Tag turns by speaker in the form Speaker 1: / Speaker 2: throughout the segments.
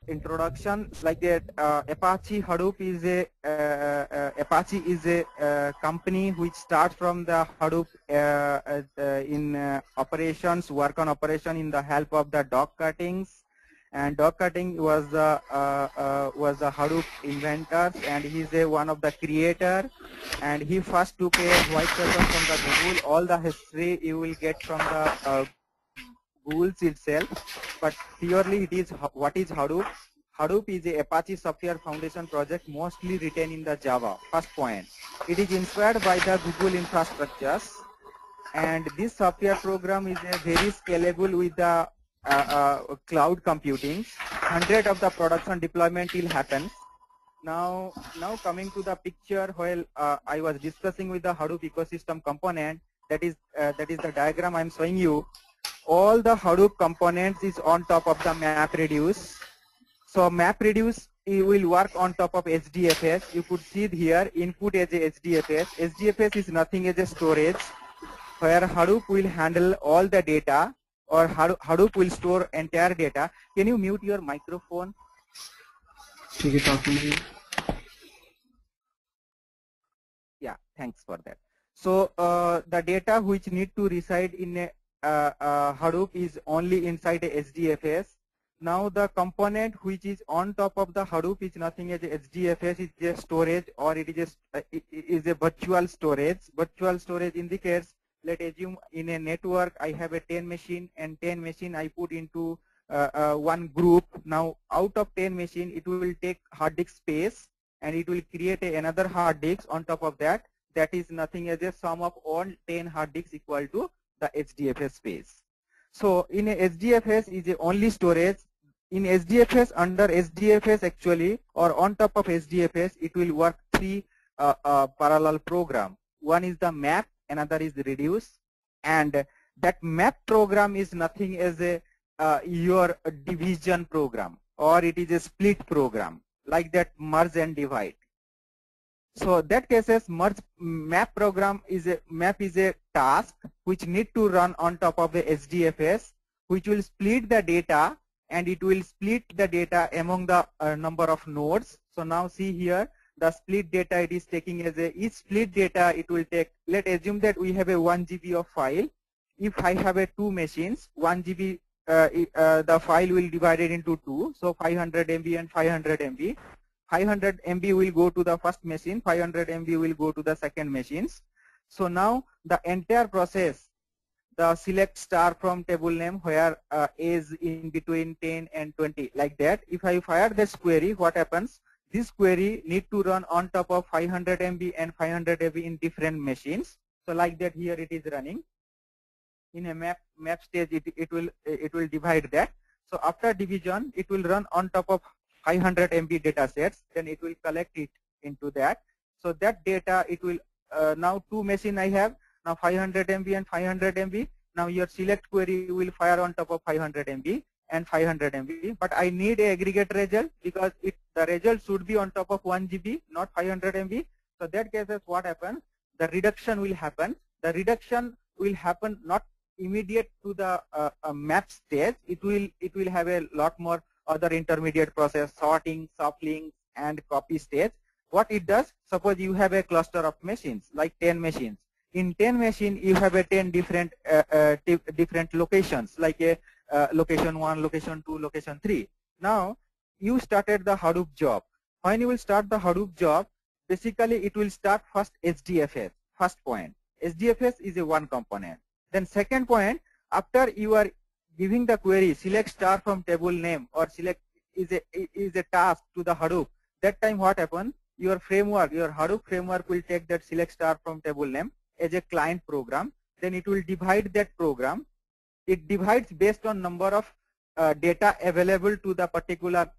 Speaker 1: introduction, like that, Apache Hadoop is a company which starts from the Hadoop in operations, work on operation in the help of the dog cuttings, and dog cutting was the Hadoop inventors, and he's one of the creator, and he first took a white paper from the Google. All the history you will get from the Google's itself, but purely it is what is Hadoop. Hadoop is a Apache Software Foundation project mostly written in the Java. First point, it is inspired by the Google infrastructures, and this software program is very scalable with the cloud computing. 100 of the production deployment will happen. Now coming to the picture, while I was discussing with the Hadoop ecosystem component, that is the diagram I'm showing you. All the Hadoop components is on top of the MapReduce. So MapReduce will work on top of HDFS. You could see it here, input as a HDFS. HDFS is nothing as a storage, where Hadoop will handle all the data, or Hadoop will store entire data. Can you mute your microphone? Yeah, thanks for that. So the data which need to reside in a Hadoop is only inside a HDFS. Now the component which is on top of the Hadoop is nothing as a HDFS, it's a storage, or it is a virtual storage. Virtual storage indicates, let's assume in a network I have a 10 machine, and 10 machine I put into one group. Now out of 10 machine, it will take hard disk space, and it will create another hard disk on top of that. That is nothing as a sum of all 10 hard disks equal to the HDFS space. So in a HDFS is a only storage. In HDFS, under HDFS actually, or on top of HDFS, it will work three parallel program. One is the map, another is the reduce, and that map program is nothing as a your division program, or it is a split program, like that merge and divide. So that cases map program is a task which need to run on top of the HDFS, which will split the data, and it will split the data among the number of nodes. So now see here, the split data it is taking as each split data it will take. Let's assume that we have a 1 GB of file. If I have a 2 machines, 1 GB the file will divide it into 2, so 500 MB and 500 MB. 500 MB will go to the first machine, 500 MB will go to the second machines. So now the entire process, the select star from table name, where is in between 10 and 20, like that. If I fire this query, what happens? This query need to run on top of 500 MB and 500 MB in different machines. So like that, here it is running. In a map stage, it will divide that. So after division, it will run on top of 500 MB data sets, then it will collect it into that. So that data, it will now 2 machine I have, now 500 MB and 500 MB. Now your select query will fire on top of 500 MB and 500 MB, but I need a aggregate result, because the result should be on top of 1 GB, not 500 MB. So that cases, what happens? The reduction will happen. The reduction will happen not immediate to the map stage. It will have a lot more other intermediate process, sorting, shuffling, and copy stage. What it does, suppose you have a cluster of machines, like 10 machines. In 10 machines, you have a 10 different locations, like a location 1, location 2, location 3. Now, you started the Hadoop job. When you will start the Hadoop job, basically it will start first HDFS, first point. HDFS is a one component. Then second point, after you are giving the query select star from table name, or select is a task to the Hadoop, that time what happens? Your framework, your Hadoop framework will take that select star from table name as a client program. Then it will divide that program. It divides based on number of data available to the particular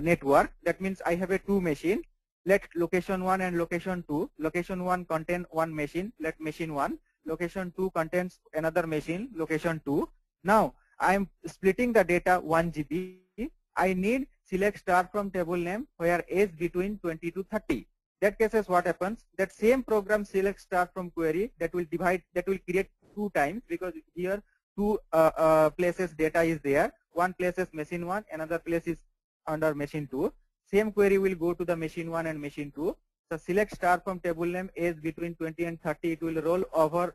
Speaker 1: network. That means I have a 2 machine. Let location 1 and location 2. Location 1 contain 1 machine. Let machine 1. Location 2 contains another machine, location 2. Now I am splitting the data 1 GB. I need select star from table name where age between 20 to 30. That cases, what happens? That same program select star from query, that will divide, that will create 2 times, because here 2 places data is there. One place is machine 1, another place is under machine 2. Same query will go to the machine 1 and machine 2. So select star from table name age between 20 and 30. It will roll over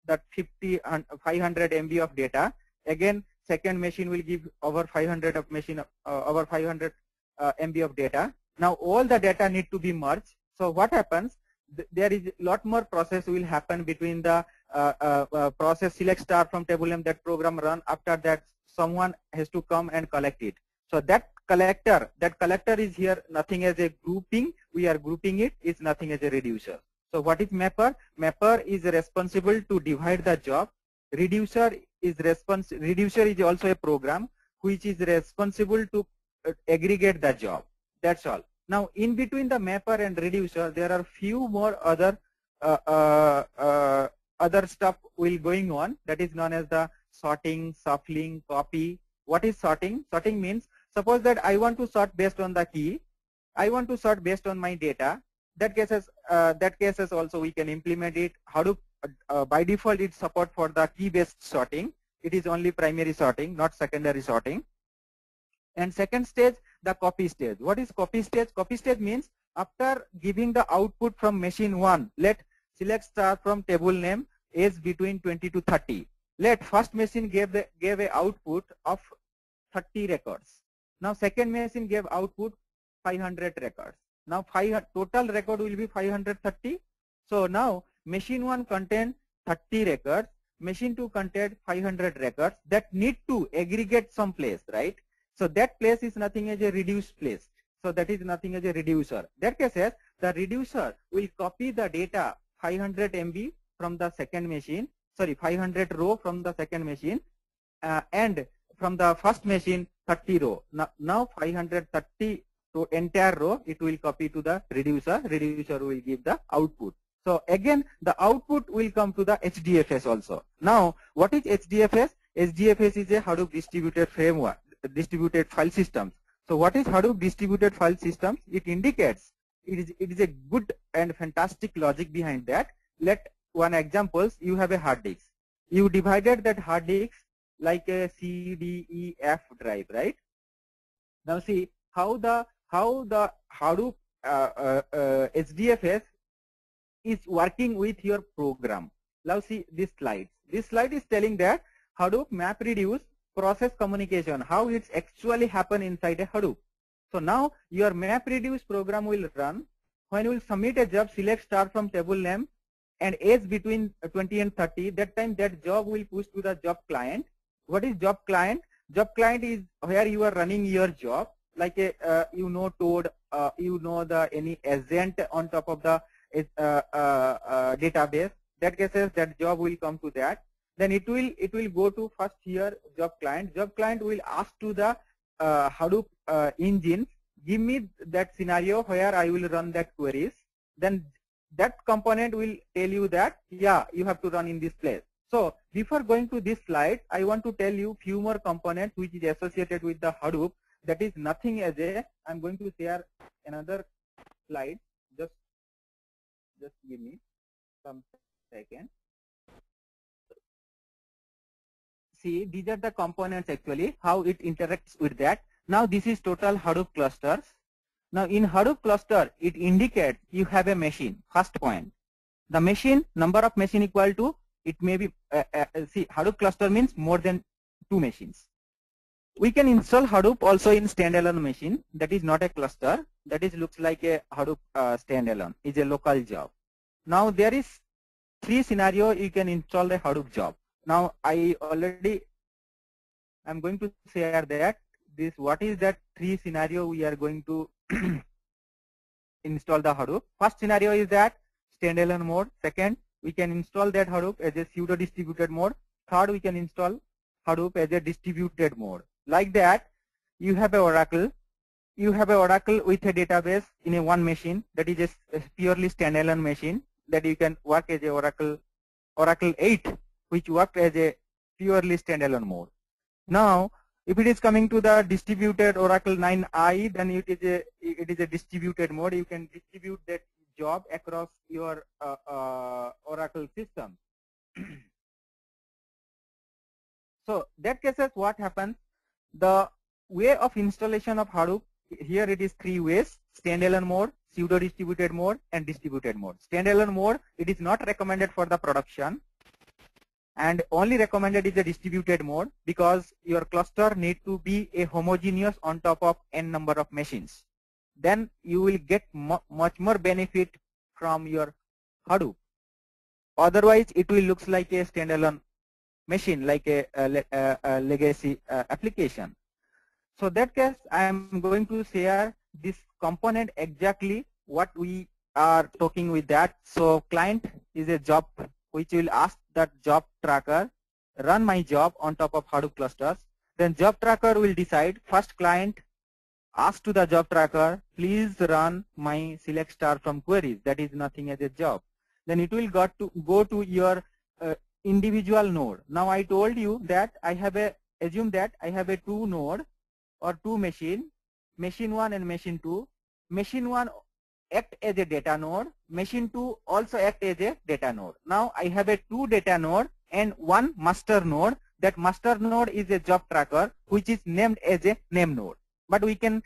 Speaker 1: that 50 and 500 MB of data. Again, second machine will give over 500 of machine over 500 MB of data. Now all the data need to be merged. So what happens? There is a lot more process will happen between the process select star from table name that program run. After that, someone has to come and collect it. So that collector is here nothing as a grouping. We are grouping it. It's nothing as a reducer. So what is mapper? Mapper is responsible to divide the job. Reducer is also a program which is responsible to aggregate the job. That's all. Now in between the mapper and reducer, there are few more other stuff will going on, that is known as the sorting, shuffling, copy. What is sorting? Sorting means, suppose that I want to sort based on the key. I want to sort based on my data. That cases also we can implement it. Hadoop by default it support for the key based sorting. It is only primary sorting, not secondary sorting. And second stage, the copy stage. What is copy stage? Copy stage means after giving the output from machine 1, let select star from table name age between 20 to 30. Let first machine gave a output of 30 records. Now second machine gave output 500 records. Now total record will be 530. So now machine 1 contain 30 records, machine 2 contain 500 records that need to aggregate some place, right? So that place is nothing as a reduced place. So that is nothing as a reducer. That cases, the reducer will copy the data 500 MB from the second machine, 500 row from the second machine, and from the first machine 30 row. Now 530 to entire row it will copy to the reducer. Reducer will give the output. So again the output will come to the HDFS also. Now what is HDFS? HDFS is a Hadoop distributed framework, distributed file systems. So what is Hadoop distributed file systems? It indicates it is a good and fantastic logic behind that. Let one examples, you have a hard disk. You divided that hard disk like a C, D, E, F drive, right? Now see how the Hadoop HDFS is working with your program. Now see this slide. This slide is telling that Hadoop map reduce process communication, how it's actually happen inside a Hadoop. So now your map reduce program will run. When you will submit a job, select star from table name and age between 20 and 30. That time that job will push to the job client. What is job client? Job client is where you are running your job, like a Toad, any agent on top of the database. That cases that job will come to that. Then it will go to first here job client. Job client will ask to the Hadoop engine, give me that scenario where I will run that queries. Then that component will tell you that yeah, you have to run in this place. So before going to this slide, I want to tell you few more components which is associated with the Hadoop. That is nothing as a, I'm going to share another slide. Just give me some second. See, these are the components actually, how it interacts with that. Now this is total Hadoop clusters. Now in Hadoop cluster, it indicates you have a machine, first point. The machine, number of machine equal to, it may be, see Hadoop cluster means more than 2 machines. We can install Hadoop also in standalone machine. That is not a cluster. That is looks like a Hadoop standalone, is a local job. Now there is 3 scenario you can install the Hadoop job. Now I'm going to share that what is that 3 scenario we are going to install the Hadoop. First scenario is that standalone mode. Second, we can install that Hadoop as a pseudo distributed mode. Third, we can install Hadoop as a distributed mode. Like that, you have a Oracle. You have a Oracle with a database in a one machine. That is a purely standalone machine that you can work as a Oracle 8, which worked as a purely standalone mode. Now, if it is coming to the distributed Oracle 9i, then it is a distributed mode. You can distribute that job across your Oracle system. So that cases what happens, the way of installation of Hadoop here it is three ways: standalone mode, pseudo distributed mode, and distributed mode. Standalone mode, it is not recommended for the production, and only recommended is a distributed mode because your cluster need to be a homogeneous on top of n number of machines. Then you will get much more benefit from your Hadoop. Otherwise, it will looks like a standalone machine, like a legacy application. So that case, I am going to share this component exactly what we are talking with that. So client is a job which will ask that job tracker run my job on top of Hadoop clusters. Then job tracker will decide. First client asks to the job tracker, please run my select star from queries. That is nothing as a job. Then it will go to your individual node. Now I told you that I have assume that I have a two node or two machine 1 and machine 2. Machine 1 act as a data node, machine 2 also act as a data node. Now I have a two data node and one master node. That master node is a job tracker which is named as a name node. But we can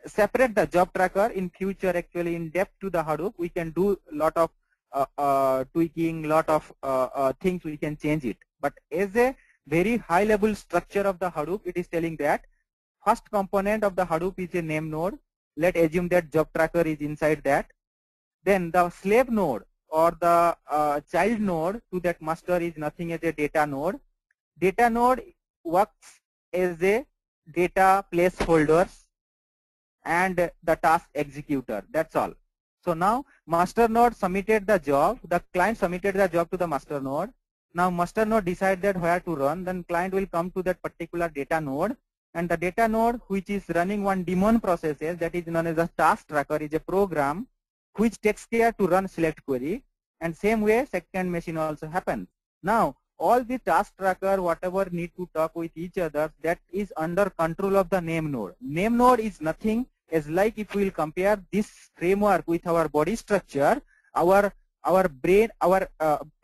Speaker 1: separate the job tracker in future. Actually, in depth to the Hadoop, we can do a lot of tweaking, lot of things we can change it. But as a very high level structure of the Hadoop, it is telling that first component of the Hadoop is a name node. Let's assume that job tracker is inside that. Then the slave node or the child node to that master is nothing as a data node. Data node works as a data placeholders and the task executor. That's all. So now master node submitted the job. The client submitted the job to the master node. Now master node decide that where to run. Then client will come to that particular data node. And the data node which is running one daemon processes, that is known as a task tracker, is a program which takes care to run select query. And same way second machine also happens. Now all the task tracker, whatever need to talk with each other, that is under control of the name node. Name node is nothing as like if we will compare this framework with our body structure, our brain, our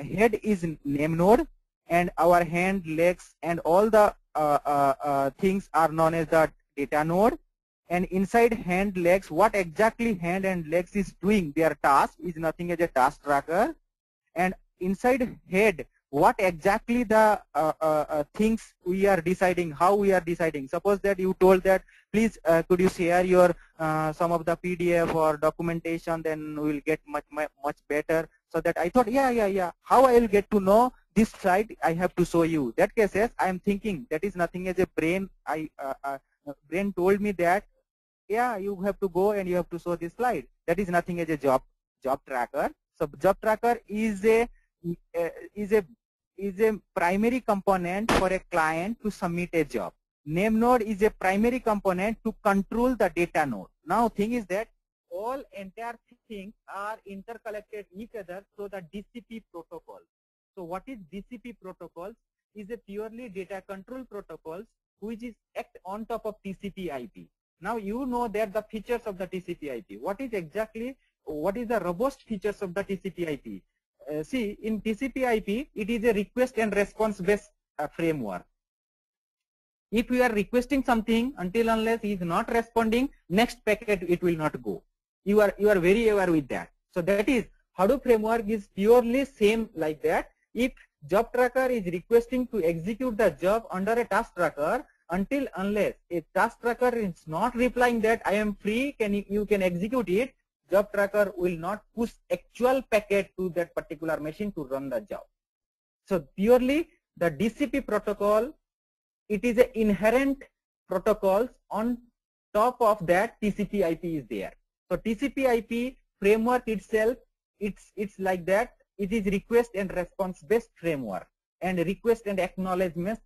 Speaker 1: head is name node, and our hand, legs, and all the things are known as the data node. And inside hand, legs, what exactly hand and legs is doing their task is nothing as a task tracker. And inside head, what exactly the things we are deciding, how we are deciding. Suppose that you told that please could you share your some of the PDF or documentation, then we will get much better. So that I thought, yeah. How I will get to know this slide? I have to show you. That cases I am thinking that is nothing as a brain. Brain told me that yeah, you have to go and you have to show this slide. That is nothing as a job tracker. So job tracker is a primary component for a client to submit a job. Name node is a primary component to control the data node. Now thing is that all entire things are interconnected each other through the DCP protocol. So what is DCP protocols? Is a purely data control protocols which is act on top of TCP IP. Now you know that the features of the TCP IP. What is the robust features of the TCP IP? See, in TCP IP, it is a request and response based framework. If you are requesting something, until unless he is not responding, next packet it will not go. You are very aware with that. So that is Hadoop framework is purely same like that. If job tracker is requesting to execute the job under a task tracker, until unless a task tracker is not replying that I am free, you can execute it, job tracker will not push actual packet to that particular machine to run the job. So purely the DCP protocol, it is an inherent protocols on top of that TCP IP is there. So TCP IP framework itself, it's like that. It is request and response based framework and request and acknowledgement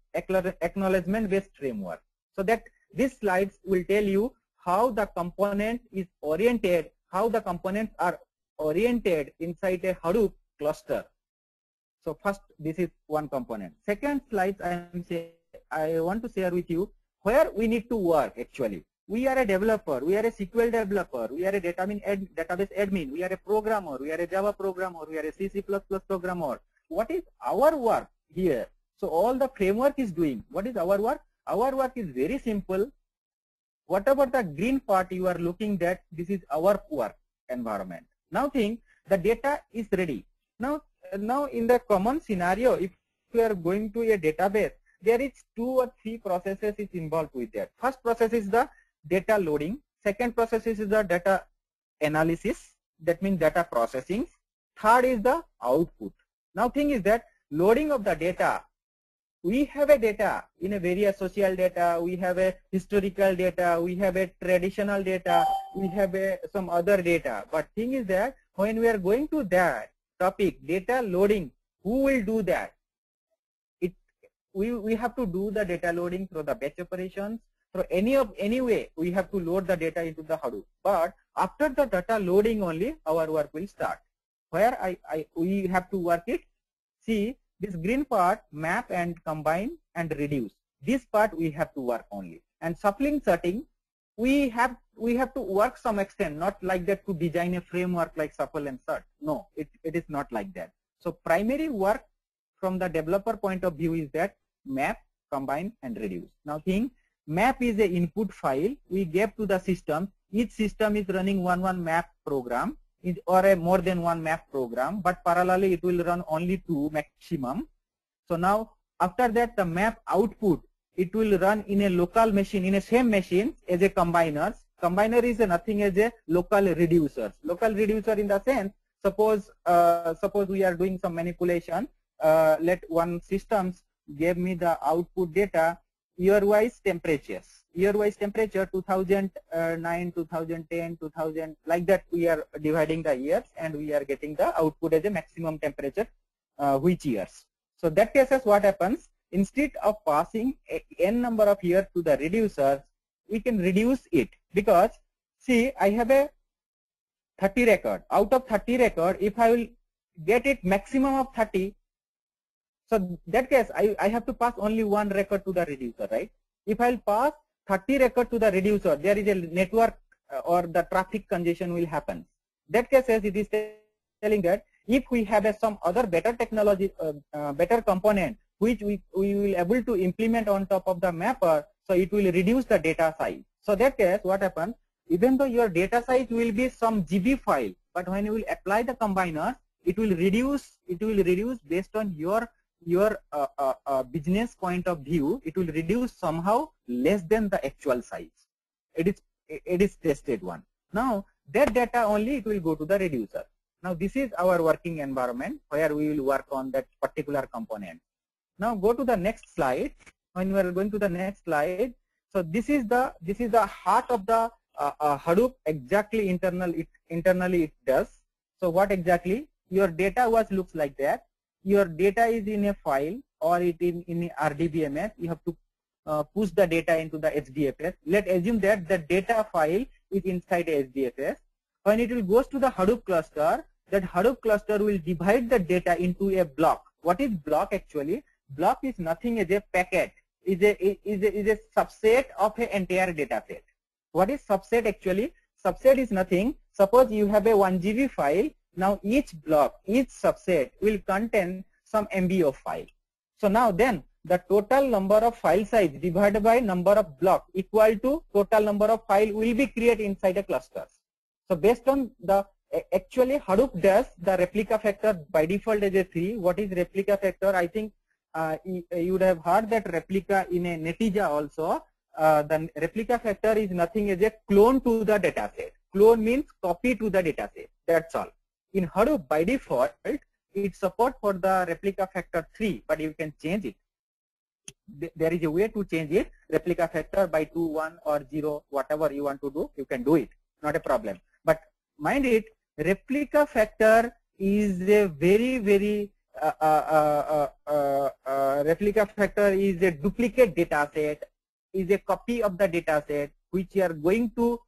Speaker 1: based framework. So that these slides will tell you how the component is oriented, how the components are oriented inside a Hadoop cluster. So first, this is one component. Second slide, I want to share with you where we need to work actually. We are a developer, we are a SQL developer, we are a database admin, we are a programmer, we are a Java programmer, we are a C++ programmer. What is our work here? So all the framework is doing. What is our work? Our work is very simple. whatever the green part you are looking at, this is our work environment. Now think the data is ready. Now in the common scenario, if we are going to a database, there is 2 or 3 processes is involved with that. First process is the data loading. Second process is the data analysis. That means data processing. Third is the output. Now thing is that loading of the data, we have a data in a various social data, we have a historical data, we have a traditional data, we have some other data. But thing is that when we are going to that topic, data loading, who will do that? We have to do the data loading through the batch operations. So any way we have to load the data into the Hadoop. But after the data loading only, our work will start. Where we have to work it. See this green part, map and combine and reduce. This part we have to work only. And shuffling setting, we have to work some extent, not like that to design a framework like shuffle and sort. No, it is not like that. So primary work from the developer point of view is that map, combine and reduce. Now think map is a input file we gave to the system. Each system is running one map program or a more than one map program, but parallelly it will run only 2 maximum. So now after that the map output, it will run in a local machine, in a same machine as a combiner. Combiner is nothing as a local reducer. Local reducer in the sense, suppose we are doing some manipulation. Let one systems gave me the output data year-wise temperatures. Year-wise temperature 2009, 2010, 2000, like that we are dividing the years and we are getting the output as a maximum temperature which years. So that cases what happens, instead of passing n number of years to the reducer, we can reduce it because see I have a 30 record. Out of 30 record, if I will get it maximum of 30, so that case I have to pass only 1 record to the reducer, right? If I will pass 30 record to the reducer, there is a network or the traffic congestion will happen. That case it is telling that if we have some other better technology, better component which we will able to implement on top of the mapper, so it will reduce the data size. So that case what happens, even though your data size will be some GB file, but when you will apply the combiner, it will reduce based on your business point of view. It will reduce somehow less than the actual size. It is tested one. Now that data only it will go to the reducer. Now this is our working environment where we will work on that particular component. Now go to the next slide. When we are going to the next slide, so this is the heart of the Hadoop. Exactly internally it does. So what exactly your data looks like that. Your data is in a file or it in a RDBMS. You have to push the data into the HDFS. Let's assume that the data file is inside a HDFS. When it will goes to the Hadoop cluster, that Hadoop cluster will divide the data into a block. What is block actually? Block is nothing as a packet. Is a subset of an entire data set. What is subset actually? Subset is nothing. Suppose you have a 1 GB file. Now each block, each subset will contain some MB of file. So now then the total number of file size divided by number of block equal to total number of file will be created inside a cluster. So based on the actually Hadoop does the replica factor by default as a 3. What is replica factor? I think you would have heard that replica in a Netija also. The replica factor is nothing as a clone to the data set. Clone means copy to the data set. That's all. In Hadoop by default, it supports for the replica factor 3, but you can change it. There is a way to change it. Replica factor by 2, 1 or 0, whatever you want to do, you can do it. Not a problem. But mind it, replica factor is a very replica factor is a duplicate data set, is a copy of the data set which you are going to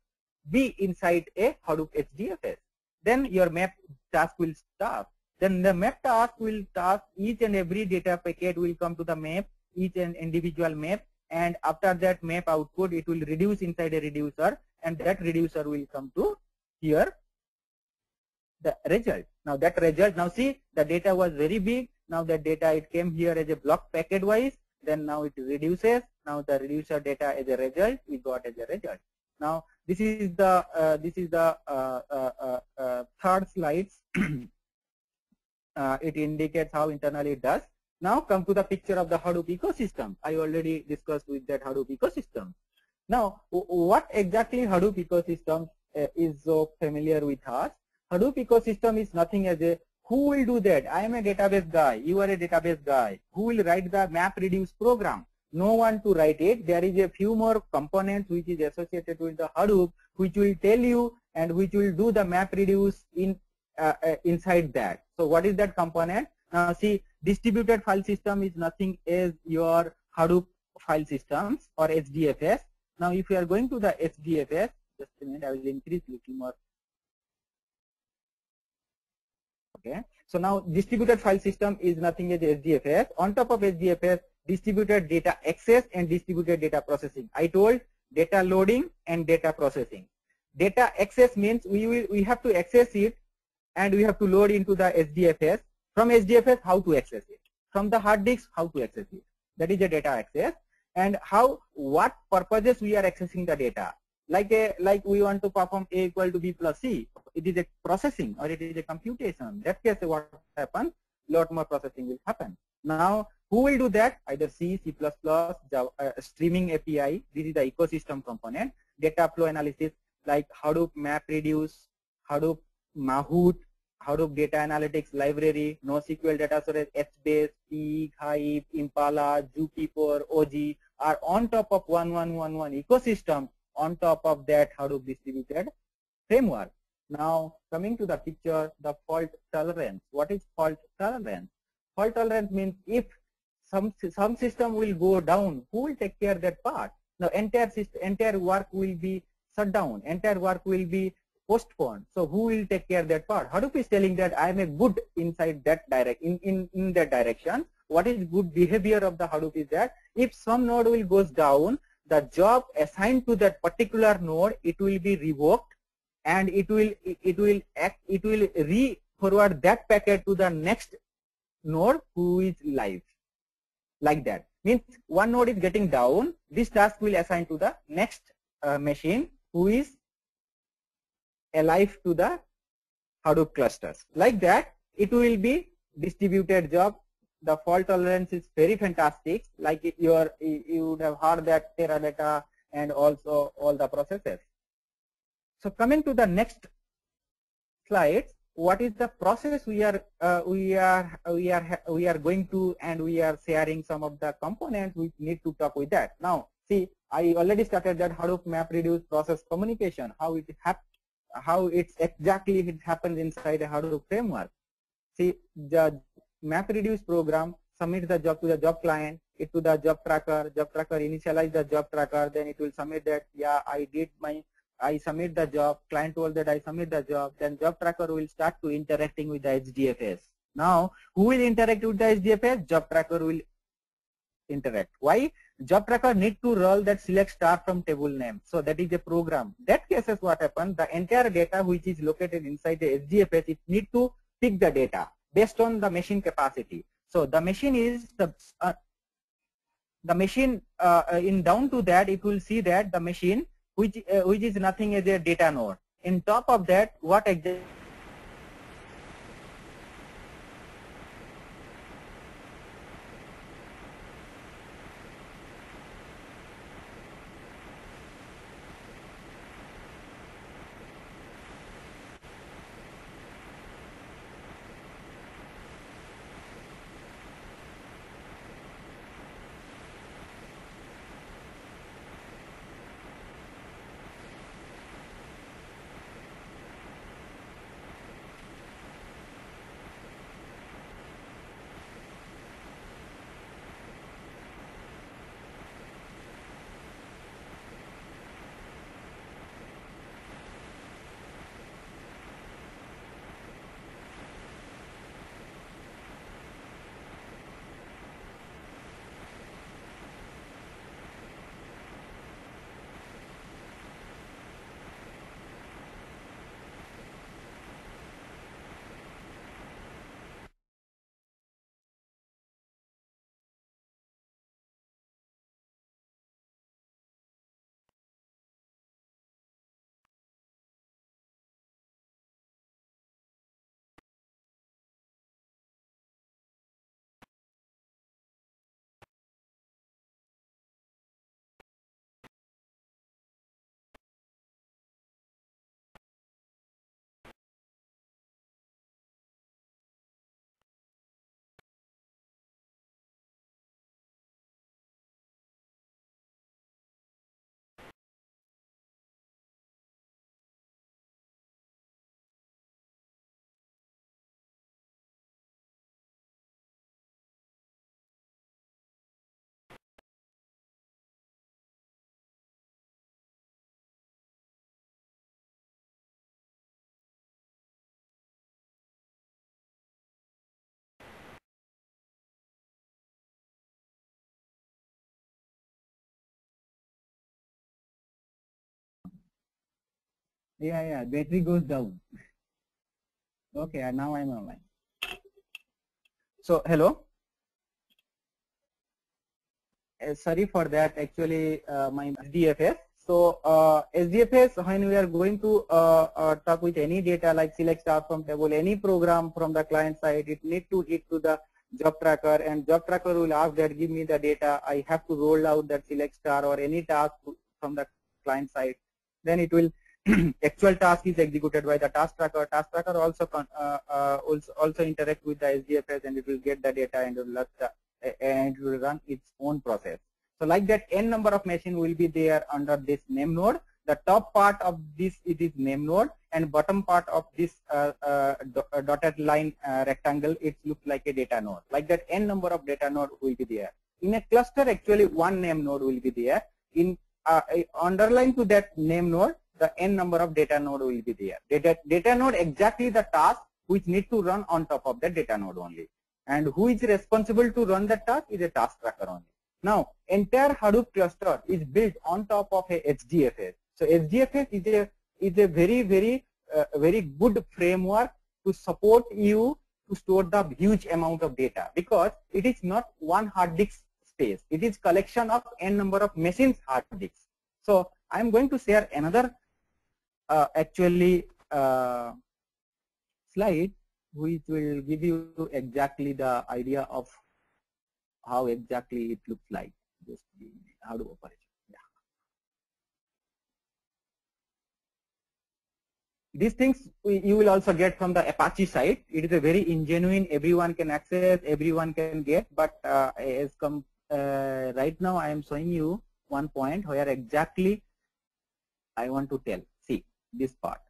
Speaker 1: be inside a Hadoop HDFS. Then your map task will start. Then the map task will task each and every data packet will come to the map, each and individual map, and after that map output it will reduce inside a reducer, and that reducer will come to here the result. Now that result, now see the data was very big. Now the data it came here as a block packet wise. Then now it reduces. Now the reducer data as a result we got as a result. Now this is the third slide. It indicates how internally it does. Now come to the picture of the Hadoop ecosystem. I already discussed with that Hadoop ecosystem. Now, what exactly Hadoop ecosystem is so familiar with us? Hadoop ecosystem is nothing as a who will do that? I am a database guy. You are a database guy. Who will write the map reduce program? No one to write it. There is a few more components which is associated with the Hadoop, which will tell you and which will do the map reduce in inside that. So what is that component? Now see, distributed file system is nothing as your Hadoop file systems or HDFS. Now if you are going to the HDFS, just a minute, I will increase little more. Okay. So now distributed file system is nothing as HDFS. On top of HDFS, distributed data access and distributed data processing. I told data loading and data processing. Data access means we have to access it and we have to load into the HDFS. From HDFS, how to access it. From the hard disk, how to access it. That is the data access. And what purposes we are accessing the data. Like we want to perform A equal to B plus C. It is a processing or it is a computation. That case what happens? Lot more processing will happen. Now who will do that? Either C, C++, Java, streaming API. This is the ecosystem component. Data flow analysis like Hadoop MapReduce, Hadoop Mahout, Hadoop data analytics library, NoSQL data storage, HBase, Pig, Hive, Impala, Jupyter, OG are on top of 1111 ecosystem. On top of that Hadoop distributed framework. Now coming to the picture, the fault tolerance. What is fault tolerance? Fault tolerance means if some system will go down, who will take care of that part? Now entire work will be shut down, entire work will be postponed. So who will take care of that part? Hadoop is telling that I am a good inside that in that direction. What is good behavior of the Hadoop is that if some node will goes down, the job assigned to that particular node, it will be revoked and it will re-forward that packet to the next node who is live. Like that. Means one node is getting down, this task will assign to the next machine who is alive to the Hadoop clusters. Like that, it will be distributed job. The fault tolerance is very fantastic. Like you would have heard that Teradata and also all the processes. So coming to the next slide, what is the process we are going to, and we are sharing some of the components we need to talk with that. Now see, I already started that Hadoop MapReduce process communication, how it happens inside a Hadoop framework. See, the MapReduce program submits the job to the job client, it to the job tracker initialize the job tracker, then it will submit that, yeah, I submit the job, client told that I submit the job, then job tracker will start to interacting with the HDFS. Now, who will interact with the HDFS? Job tracker will interact. Why? Job tracker need to roll that select star from table name. So that is a program. That cases what happens, the entire data which is located inside the HDFS, it need to pick the data based on the machine capacity. So the machine is the machine in down to that, it will see that the machine which is nothing as a data node. In top of that, what exactly Yeah, battery goes down. Okay, and now I'm online. So, hello. Sorry for that. Actually, my SDFS. So, SDFS, when we are going to talk with any data like select star from table, any program from the client side, it need to hit to the job tracker, and job tracker will ask that give me the data. I have to roll out that select star or any task from the client side. Then it will actual task is executed by the task tracker. Task tracker also interact with the SDFS, and it will get the data and it will run its own process. So like that, n number of machine will be there under this name node. The top part of this it is name node, and bottom part of this dotted line rectangle, it looks like a data node. Like that, n number of data node will be there. In a cluster, actually one name node will be there. In underline to that name node, the n number of data node will be there. Data node exactly the task which need to run on top of the data node only. And who is responsible to run the task is a task tracker only. Now, entire Hadoop cluster is built on top of a HDFS. So HDFS is a very good framework to support you to store the huge amount of data, because it is not one hard disk space. It is collection of n number of machines hard disks. So I'm going to share another slide which will give you exactly the idea of how exactly it looks like. Just how to operate. Yeah. These things you will also get from the Apache side. It is a very genuine, everyone can access, everyone can get, but right now I am showing you one point where exactly I want to tell. See this part.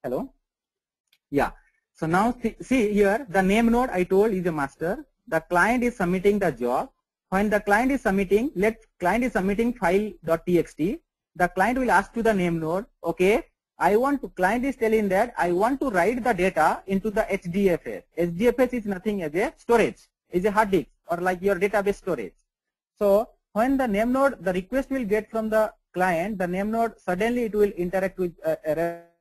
Speaker 1: Hello? Yeah. So now see here, the name node I told is a master. The client is submitting the job. When the client is submitting, client is submitting file.txt. The client will ask to the name node, okay, client is telling that I want to write the data into the HDFS. HDFS is nothing as a storage, is a hard disk or like your database storage. So when the name node, the request will get from the client, the name node suddenly it will interact with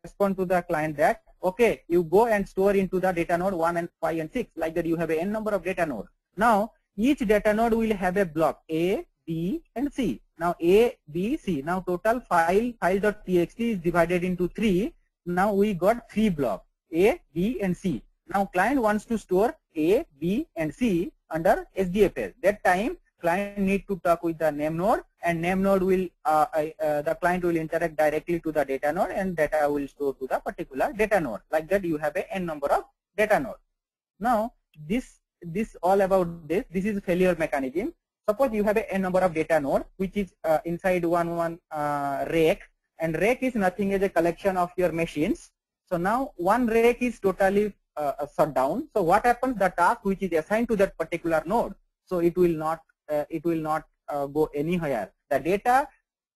Speaker 1: respond to the client that okay, you go and store into the data node 1 and 5 and 6, like that you have a n number of data node. Now each data node will have a block A, B and C. Now A, B, C. Now total file.txt is divided into 3. Now we got 3 blocks A, B and C. Now client wants to store A, B and C under SDFS. That time client need to talk with the name node, and name node will the client will interact directly to the data node, and data will store to the particular data node. Like that you have a n number of data node. Now this all about this is failure mechanism. Suppose you have a n number of data node which is inside one rack, and rack is nothing as a collection of your machines. So now one rack is totally shut down. So what happens? The task which is assigned to that particular node, so it will not go anywhere. The data,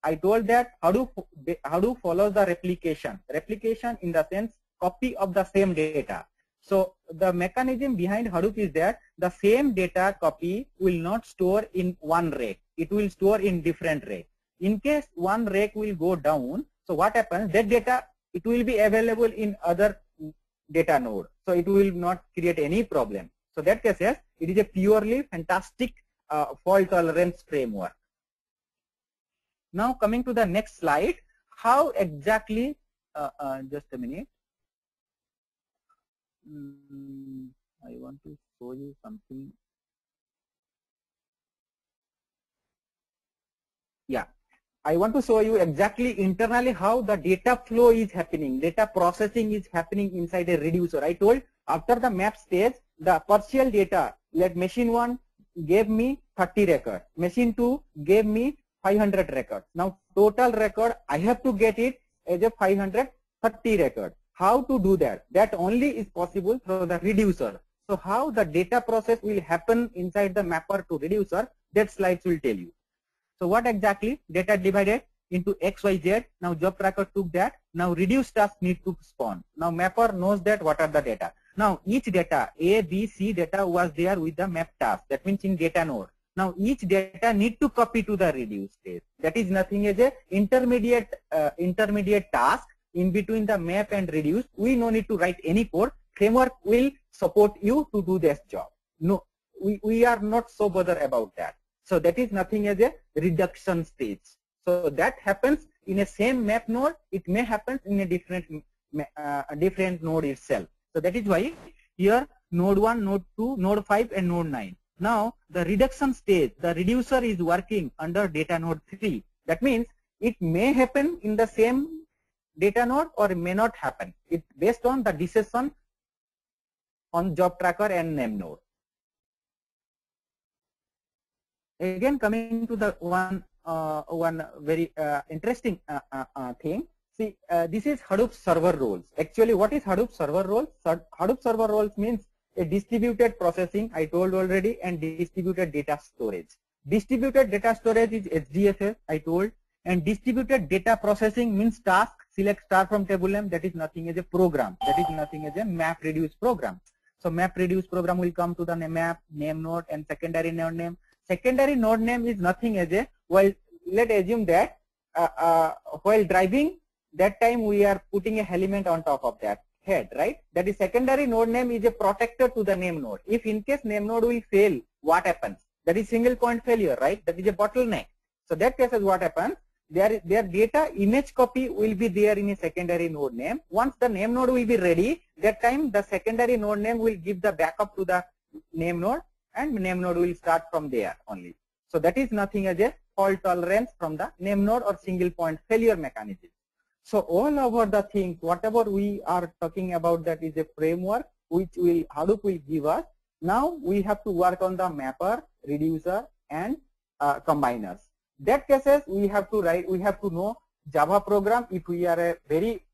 Speaker 1: I told that Hadoop follows the replication. Replication in the sense copy of the same data. So the mechanism behind Hadoop is that the same data copy will not store in one rack. It will store in different rack. In case one rack will go down, so what happens? That data, it will be available in other data node. So it will not create any problem. So that cases, it is a purely fantastic fault tolerance framework. Now coming to the next slide, how exactly, just a minute. I want to show you something. Yeah, I want to show you exactly internally how the data flow is happening, data processing is happening inside a reducer. I told after the map stage, the partial data, let machine 1 gave me 30 records, machine 2 gave me 500 records. Now total record, I have to get it as a 530 records. How to do that? That only is possible through the reducer. So how the data process will happen inside the mapper to reducer, that slides will tell you. So what exactly? Data divided into X, Y, Z. Now job tracker took that. Now reduce task need to spawn. Now mapper knows that what are the data. Now each data, A, B, C data was there with the map task. That means in data node. Now each data need to copy to the reduce stage. That is nothing as a intermediate task in between the map and reduce. We no need to write any code. Framework will support you to do this job. No, we are not so bothered about that. So that is nothing as a reduction stage. So that happens in a same map node. It may happen in a different node itself. So that is why here node 1, node 2, node 5 and node 9. Now the reduction stage, the reducer is working under data node 3. That means it may happen in the same data node or it may not happen. It's based on the decision on job tracker and name node. Again, coming to the one very interesting thing. See, this is Hadoop server roles. Actually, what is Hadoop server roles? Hadoop server roles means a distributed processing, I told already, and distributed data storage. Distributed data storage is HDFS, I told, and distributed data processing means task, select star from table name, that is nothing as a program, that is nothing as a map reduce program. So map reduce program will come to the map, name node and secondary node name. Secondary node name is nothing as a, well, let's assume that while driving, that time we are putting a element on top of that head, right? That is secondary node name is a protector to the name node. If in case name node will fail, what happens? That is single point failure, right? That is a bottleneck. So that case is what happens. Their data image copy will be there in a secondary node name. Once the name node will be ready, that time the secondary node name will give the backup to the name node and name node will start from there only. So that is nothing as a fault tolerance from the name node or single point failure mechanism. So all over the things, whatever we are talking about, that is a framework which will Hadoop will give us. Now we have to work on the mapper, reducer and combiners. That cases we have to write, we have to know Java program if we are a very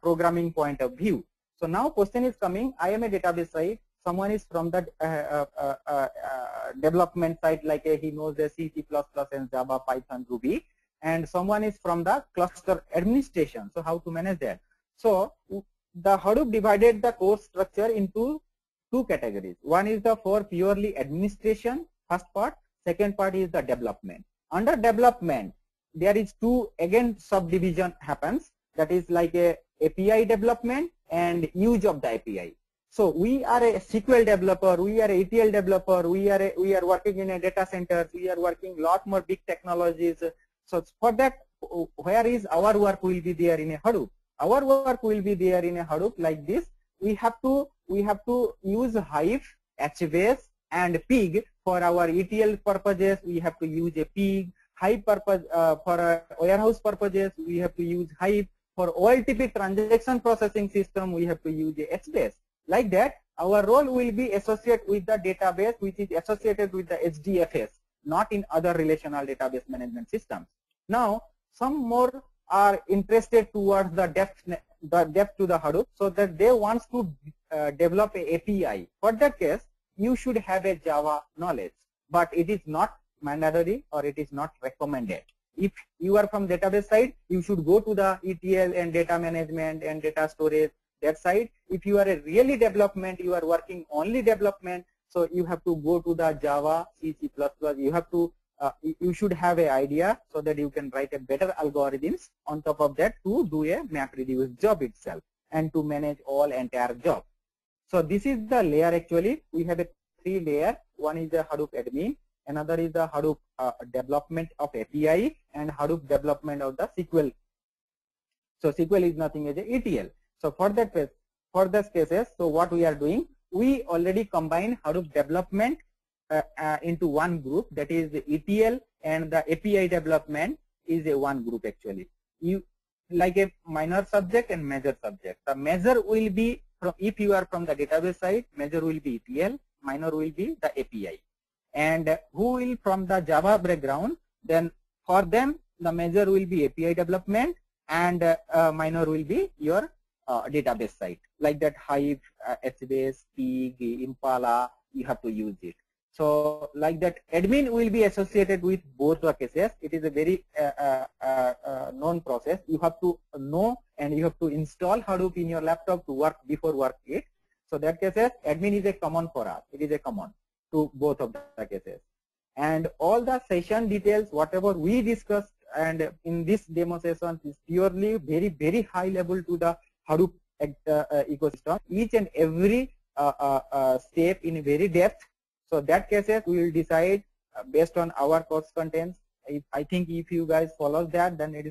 Speaker 1: programming point of view. So now question is coming, I am a database side, someone is from the development side, like he knows the C, C++ and Java, Python, Ruby, and someone is from the cluster administration. So how to manage that? So the Hadoop divided the course structure into two categories. One is the for purely administration, first part. Second part is the development. Under development, there is two again subdivision happens. That is like a API development and use of the API. So we are a SQL developer, we are a ETL developer, we are working in a data center, we are working lot more big technologies. So for that, where is our work will be there in a Hadoop? Our work will be there in a Hadoop like this. We have to use Hive, HBase and Pig for our ETL purposes. We have to use a Pig. Hive purpose for warehouse purposes. We have to use Hive. For OLTP transaction processing system, we have to use a HBase. Like that, our role will be associated with the database, which is associated with the HDFS, not in other relational database management systems. Now, some more are interested towards the depth to the Hadoop, so that they want to develop a API. For that case, you should have a Java knowledge, but it is not mandatory or it is not recommended. If you are from database side, you should go to the ETL and data management and data storage, that side. If you are a really development, you are working only development, so you have to go to the Java, C, C++. You have to, you should have an idea so that you can write a better algorithms on top of that to do a map reduce job itself and to manage all entire job. So this is the layer actually. We have a three layer. One is the Hadoop admin, another is the Hadoop development of API, and Hadoop development of the SQL. So SQL is nothing as a ETL. So for that case, for those cases, so what we are doing, we already combine Hadoop development into one group, that is the ETL, and the API development is a one group actually. You like a minor subject and major subject. The major will be from, if you are from the database side, major will be ETL, minor will be the API. And who will from the Java background, then for them the major will be API development and minor will be your database side, like that Hive, HBase, Pig, Impala, you have to use it. So like that admin will be associated with both the cases. It is a very known process. You have to know and you have to install Hadoop in your laptop to work before work it. So that cases admin is a common for us. It is a common. to both of the cases. And all the session details, whatever we discussed and in this demo session, is purely very high level to the Hadoop ecosystem. Each and every step in very depth. So that cases we will decide based on our course contents. I think if you guys follow that, then it is